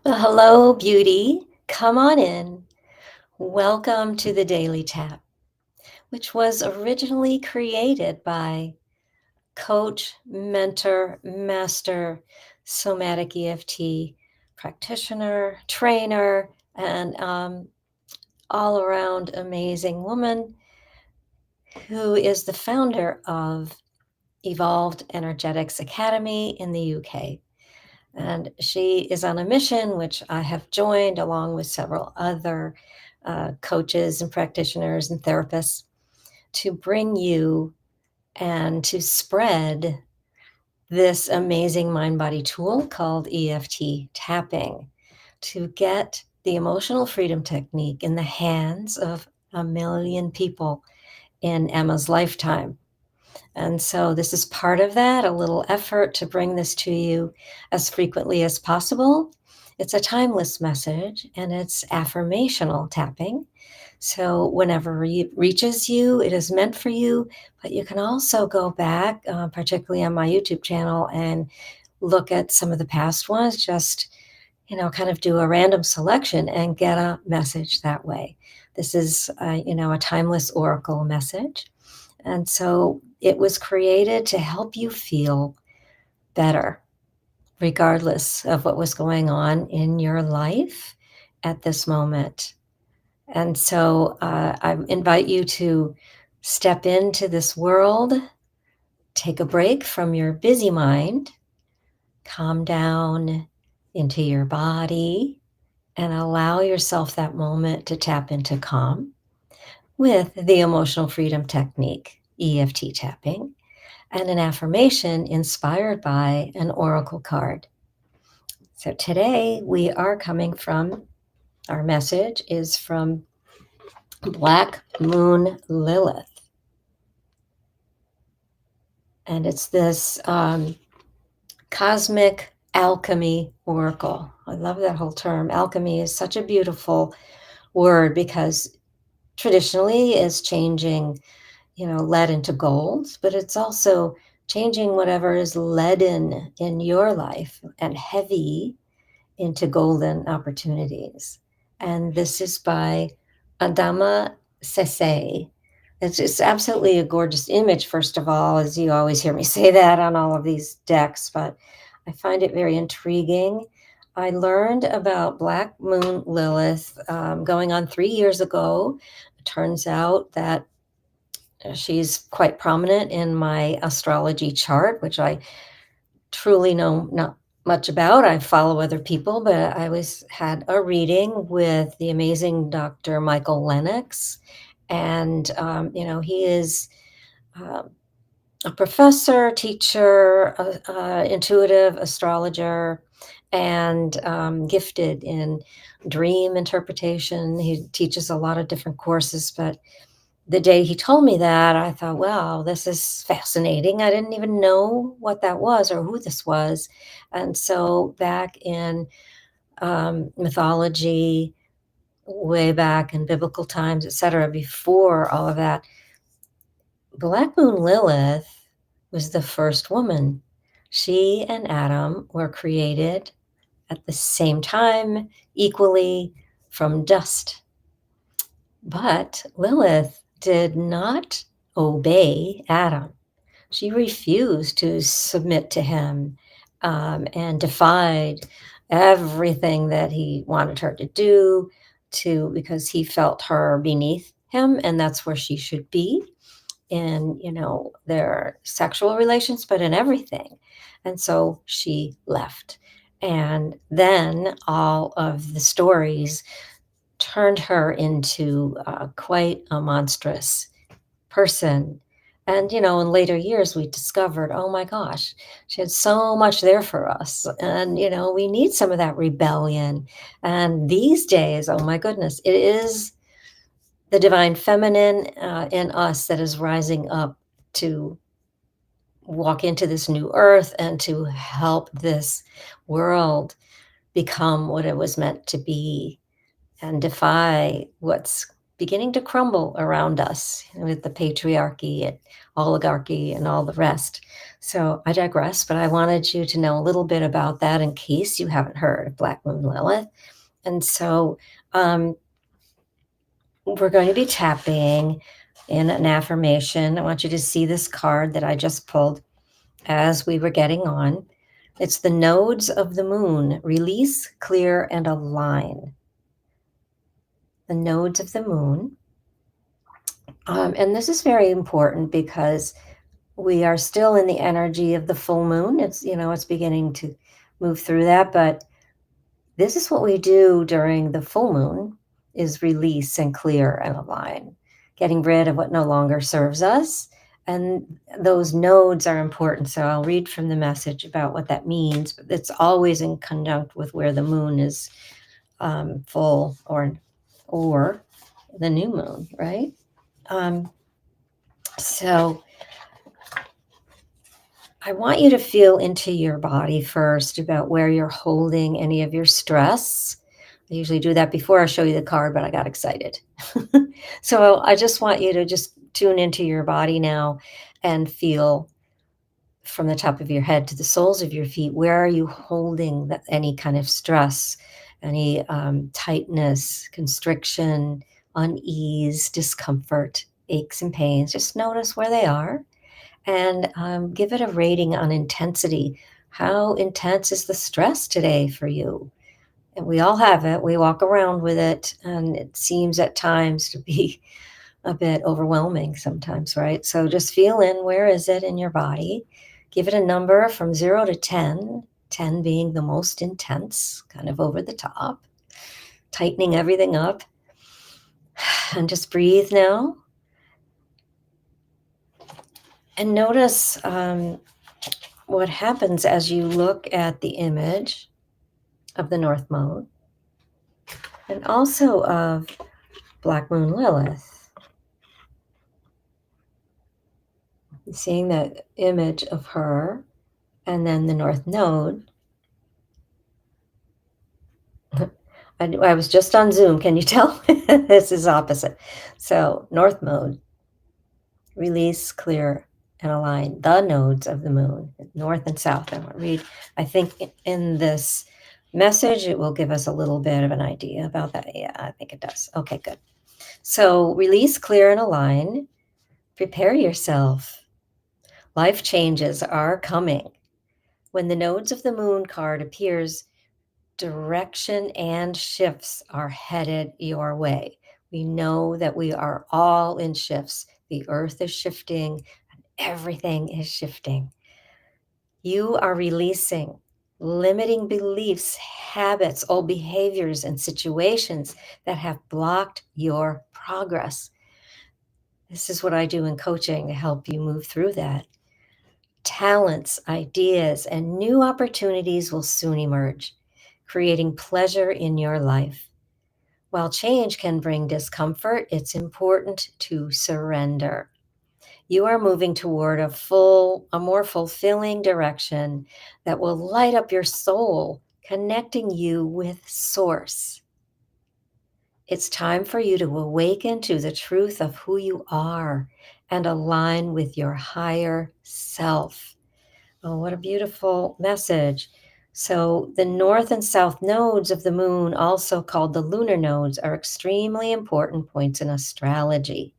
Well, hello, beauty. Come on in. Welcome to the Daily Tap, which was originally created by coach, mentor, master, somatic EFT practitioner, trainer, and all around amazing woman who is the founder of Evolved Energetics Academy in the UK. And she is on a mission, which I have joined along with several other coaches and practitioners and therapists to bring you and to spread this amazing mind body tool called EFT tapping to get the emotional freedom technique in the hands of a million people in Emma's lifetime. And so this is part of that, a little effort to bring this to you as frequently as possible. It's a timeless message and it's affirmational tapping. So whenever it reaches you, it is meant for you, but you can also go back, particularly on my YouTube channel, and look at some of the past ones, just, kind of do a random selection and get a message that way. This is, a timeless oracle message. And so it was created to help you feel better, regardless of what was going on in your life at this moment. And so I invite you to step into this world, take a break from your busy mind, calm down into your body, and allow yourself that moment to tap into calm with the emotional freedom technique, EFT tapping, and an affirmation inspired by an oracle card. So today we are coming from, our message is from Black Moon Lilith. And it's this cosmic alchemy oracle. I love that whole term. Alchemy is such a beautiful word because traditionally is changing, lead into gold, but it's also changing whatever is leaden in your life and heavy into golden opportunities. And this is by Adama Sasay. It's absolutely a gorgeous image, first of all, as you always hear me say that on all of these decks, but I find it very intriguing. I learned about Black Moon Lilith going on 3 years ago. It turns out that she's quite prominent in my astrology chart, which I truly know not much about. I follow other people, but I always had a reading with the amazing Dr. Michael Lennox. And, he is uh, a professor, teacher, intuitive astrologer, and gifted in dream interpretation. He teaches a lot of different courses, but the day he told me that, I thought, wow, this is fascinating. I didn't even know what that was or who this was. And so back in mythology, way back in biblical times, etc., before all of that, Black Moon Lilith was the first woman. She and Adam were created at the same time, equally from dust. But Lilith did not obey Adam. She refused to submit to him and defied everything that he wanted her to do because he felt her beneath him, and that's where she should be in their sexual relations, but in everything. And so she left. And then all of the stories turned her into quite a monstrous person. And, in later years, we discovered, oh my gosh, she had so much there for us. And, we need some of that rebellion. And these days, oh my goodness, it is the divine feminine in us that is rising up to walk into this new earth and to help this world become what it was meant to be and defy what's beginning to crumble around us with the patriarchy and oligarchy and all the rest. So I digress, but I wanted you to know a little bit about that in case you haven't heard of Black Moon Lilith. And so we're going to be tapping in an affirmation. I want you to see this card that I just pulled as we were getting on. It's the nodes of the moon: release, clear, and align. The nodes of the moon. And this is very important because we are still in the energy of the full moon. It's beginning to move through that, but this is what we do during the full moon, is release and clear and align, getting rid of what no longer serves us. And those nodes are important. So I'll read from the message about what that means, but it's always in conjunct with where the moon is full or the new moon, right? So I want you to feel into your body first about where you're holding any of your stress. I usually do that before I show you the card, but I got excited. So I just want you to just tune into your body now and feel from the top of your head to the soles of your feet, where are you holding any kind of stress, any tightness, constriction, unease, discomfort, aches and pains. Just notice where they are and give it a rating on intensity. How intense is the stress today for you? And we all have it. We walk around with it, and it seems at times to be a bit overwhelming sometimes, right? So just feel in, where is it in your body? Give it a number from 0 to 10, 10 being the most intense, kind of over the top, tightening everything up. And just breathe now. And notice what happens as you look at the image of the North Node and also of Black Moon Lilith. Seeing that image of her and then the North Node. I was just on Zoom. Can you tell? This is opposite. So North Node, release, clear, and align the nodes of the moon, north and south. And I'll read, I think in this message, it will give us a little bit of an idea about that. Yeah, I think it does. Okay, good. So release, clear, and align. Prepare yourself. Life changes are coming. When the nodes of the moon card appears, direction and shifts are headed your way. We know that we are all in shifts. The earth is shifting, and everything is shifting. You are releasing limiting beliefs, habits, old behaviors, and situations that have blocked your progress. This is what I do in coaching to help you move through that. Talents, ideas, and new opportunities will soon emerge, creating pleasure in your life. While change can bring discomfort, it's important to surrender. You are moving toward a more fulfilling direction that will light up your soul, connecting you with Source. It's time for you to awaken to the truth of who you are and align with your higher self. Oh, what a beautiful message. So the north and south nodes of the moon, also called the lunar nodes, are extremely important points in astrology.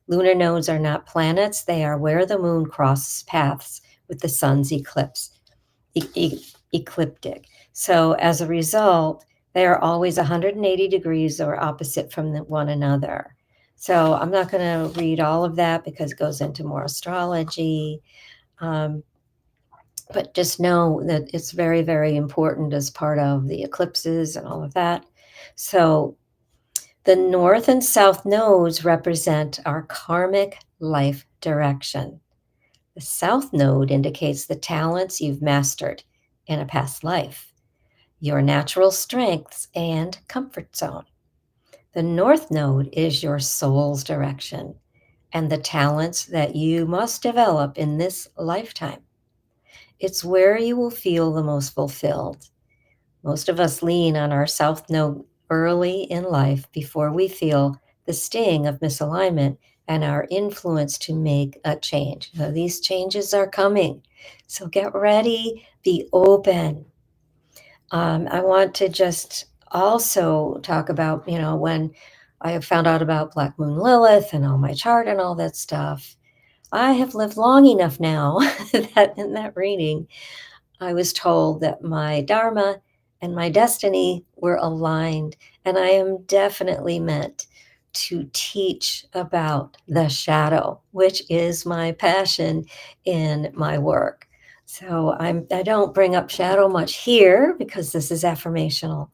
Lunar nodes are not planets. They are where the moon crosses paths with the sun's ecliptic. So as a result, they are always 180 degrees or opposite from one another. So I'm not going to read all of that because it goes into more astrology. But just know that it's very, very important as part of the eclipses and all of that. So the north and south nodes represent our karmic life direction. The south node indicates the talents you've mastered in a past life, your natural strengths and comfort zone. The north node is your soul's direction and the talents that you must develop in this lifetime. It's where you will feel the most fulfilled. Most of us lean on our south node early in life before we feel the sting of misalignment and our influence to make a change. So these changes are coming. So get ready, be open. I want to just also talk about, when I found out about Black Moon Lilith and all my chart and all that stuff. I have lived long enough now that in that reading, I was told that my dharma and my destiny were aligned, and I am definitely meant to teach about the shadow, which is my passion in my work. So I don't bring up shadow much here because this is affirmational,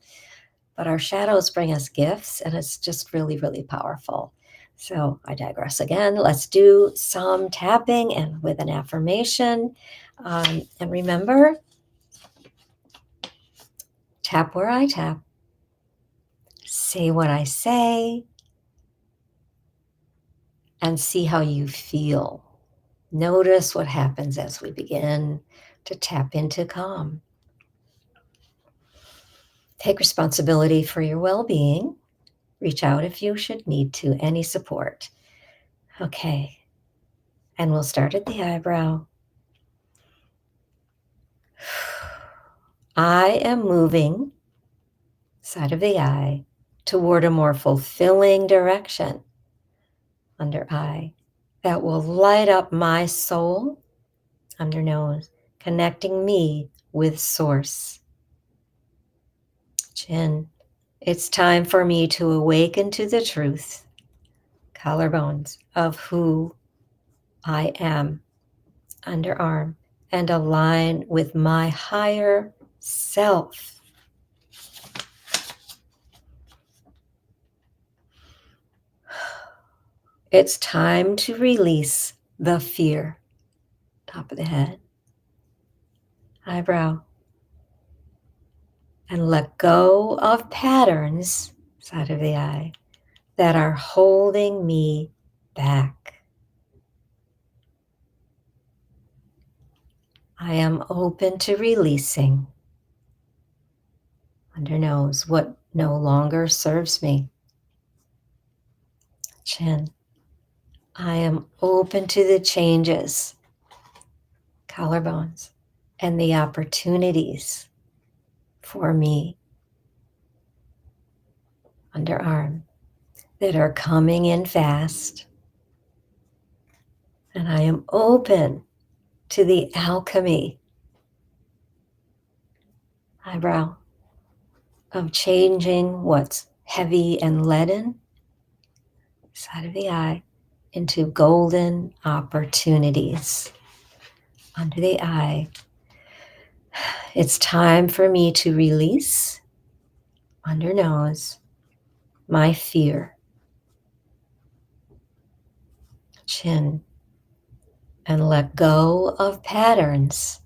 but our shadows bring us gifts, and it's just really, really powerful. So I digress again. Let's do some tapping and with an affirmation. And remember, tap where I tap, say what I say, and see how you feel. Notice what happens as we begin to tap into calm. Take responsibility for your well-being. Reach out if you should need to, any support. Okay, and we'll start at the eyebrow. I am moving, side of the eye, toward a more fulfilling direction, under eye, that will light up my soul, under nose, connecting me with source. Chin, it's time for me to awaken to the truth, collarbones, of who I am, underarm, and align with my higher self. It's time to release the fear, top of the head, eyebrow, and let go of patterns, side of the eye, that are holding me back. I am open to releasing, under nose, what no longer serves me. Chin, I am open to the changes, collarbones, and the opportunities for me, underarm, that are coming in fast. And I am open to the alchemy, eyebrow, of changing what's heavy and leaden, side of the eye, into golden opportunities, under the eye. It's time for me to release, under nose, my fear, chin, and let go of patterns,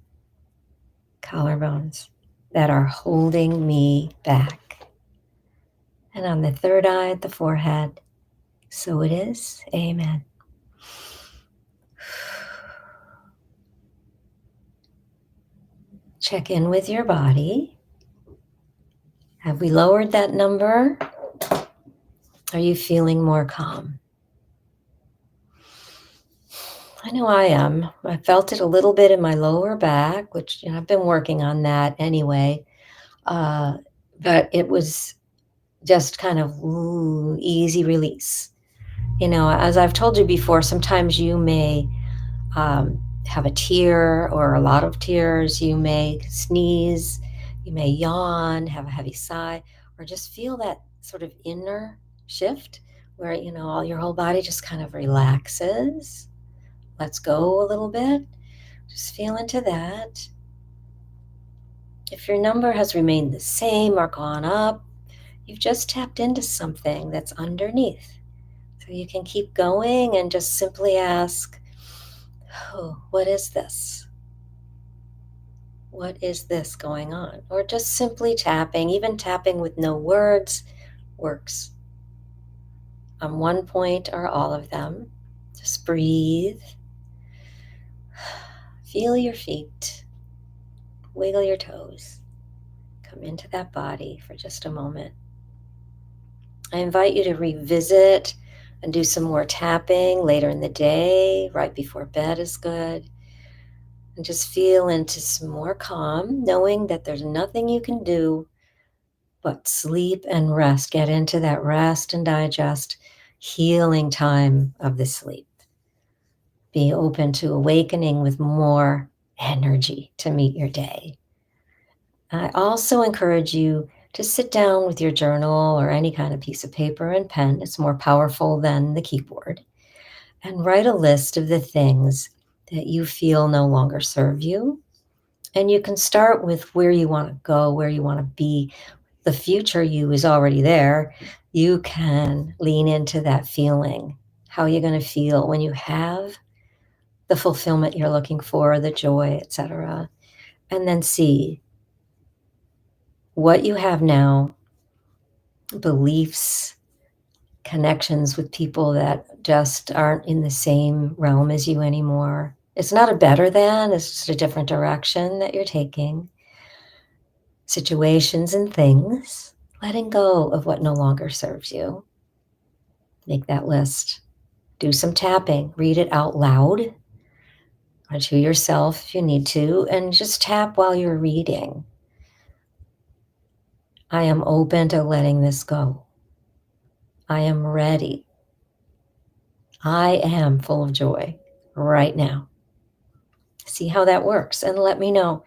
collarbones, that are holding me back. And on the third eye, the forehead, so it is, amen. Check in with your body. Have we lowered that number? Are you feeling more calm? I know I am. I felt it a little bit in my lower back, which I've been working on that anyway. But it was just kind of easy release. As I've told you before, sometimes you may have a tear or a lot of tears. You may sneeze, you may yawn, have a heavy sigh, or just feel that sort of inner shift where, all your whole body just kind of relaxes, lets go a little bit. Just feel into that. If your number has remained the same or gone up, you've just tapped into something that's underneath. So you can keep going and just simply ask, oh, what is this? What is this going on? Or just simply tapping, even tapping with no words works. On one point or all of them, just breathe. Feel your feet, wiggle your toes, come into that body for just a moment. I invite you to revisit and do some more tapping later in the day, right before bed is good. And just feel into some more calm, knowing that there's nothing you can do but sleep and rest. Get into that rest and digest healing time of the sleep. Be open to awakening with more energy to meet your day. I also encourage you to sit down with your journal or any kind of piece of paper and pen. It's more powerful than the keyboard. And write a list of the things that you feel no longer serve you. And you can start with where you want to go, where you want to be. The future you is already there. You can lean into that feeling, how you're going to feel when you have the fulfillment you're looking for, the joy, etc. And then see what you have now, beliefs, connections with people that just aren't in the same realm as you anymore. It's not a better than, it's just a different direction that you're taking. Situations and things, letting go of what no longer serves you. Make that list. Do some tapping. Read it out loud or to yourself if you need to, and just tap while you're reading. I am open to letting this go. I am ready. I am full of joy right now. See how that works and let me know.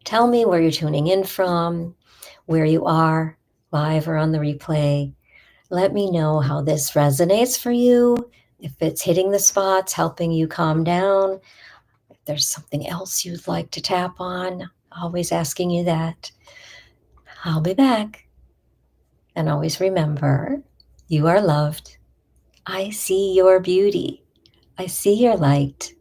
Tell me where you're tuning in from, where you are, live or on the replay. Let me know how this resonates for you, if it's hitting the spots, helping you calm down, if there's something else you'd like to tap on, always asking you that. I'll be back. And always remember, you are loved. I see your beauty. I see your light.